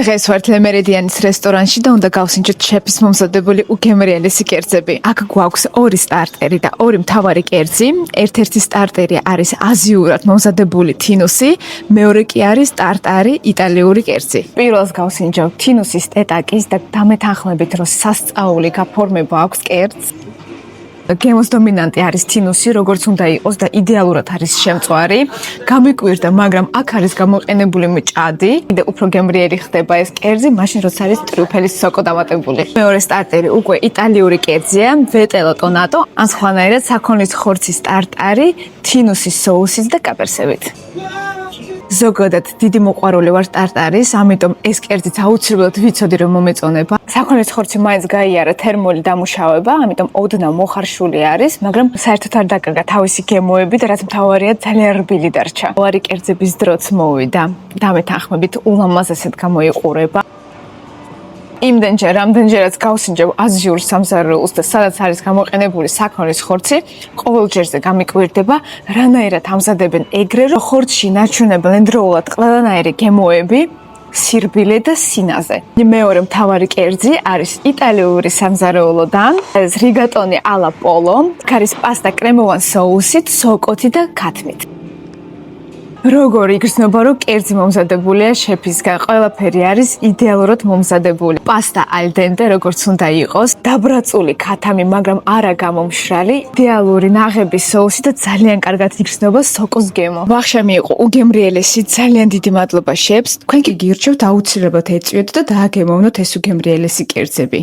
დღეს ვართ ლემერიდიანის რესტორანში და უნდა გავსინჯოთ შეფის მომზადებული უგემრიელესი კერძები. აქ გვაქვს ორი სტარტერი და ორი მთავარი კერძი. ერთ-ერთი სტარტერი არის აზიურად მომზადებული თინუსი, მეორე კი არის ტარტარი იტალიური კერძი. პირველს გავსინჯავ თინუსის ტეტაკის და დამეთანხმებით რომ სასწაული გაფორმება აქვს კერძს. გემოს დომინანტი არის თინუსი, როგორც უნდა იყოს და იდეალურად არის შემწვარი. გამიკვირდა, მაგრამ აქ არის გამოყენებული მჭადი და უფრო გემრიელი ხდება ეს კერძი, მაშინ როცა არის ტრიუფელის სოკო დამატებული. მეორე სტარტერი უკვე იტალიური კერძია, ვეტელო ტონატო, ან სხვანაირად საქონლის ხორცის ტარტარი, თინუსის соусით და კაპერსებით. ზოგადად დიდი მოყვარული ვარ ტარტარის, ამიტომ ეს კერძიც აუცილებლად ვიცოდი რომ მომეწონება. საქონლის ხორცი მაინც გაიარა თერმული დამუშავება, ამიტომ ოდნავ მოხარშული არის, მაგრამ საერთოდ არ დაკარგა თავისი გემოები და რაც მთავარია ძალიან რბილი დარჩა. ვარი კერძების დროც მოვიდა. დამეთანხმებით ულამაზესად გამოიყურება. იმდენჯერ, რამდენჯერაც გავსინჯავ აზიურ სამზარეულოს და სადაც არის გამოყენებული საქონლის ხორცი, ყოველ ჯერზე გამიკვირდება, რანაირად ამზადებენ ეგრე, რომ ხორცში ნაჩვენებენ დროულად ყველანაირი გემოები, სირბილე და სინაზე. მეორე მთავარი კერძი არის იტალიური სამზარეულოდან, ეს რიგატონი ალა პოლო, არის პასტა კრემოვან соусით, სოკოთი და ქათმით. როგორ იგრძნობა, რომ კერძი მომზადებულია შეფისგან, ყველაფერი არის იდეალურად მომზადებული. პასტა ალ დენტე, როგორც უნდა იყოს, დაბრაწული ქათამი, მაგრამ არა გამომშრალი, იდეალური ნაღები соуსი და ძალიან კარგად იგრძნობა სოკოს გემო. ვახშამი იყო უგემრიელესი, ძალიან დიდი მადლობა შეფს. თქვენ კი გირჩევთ აუცილებლად ეწვიოთ და დააგემოვნოთ ეს უგემრიელესი კერძები.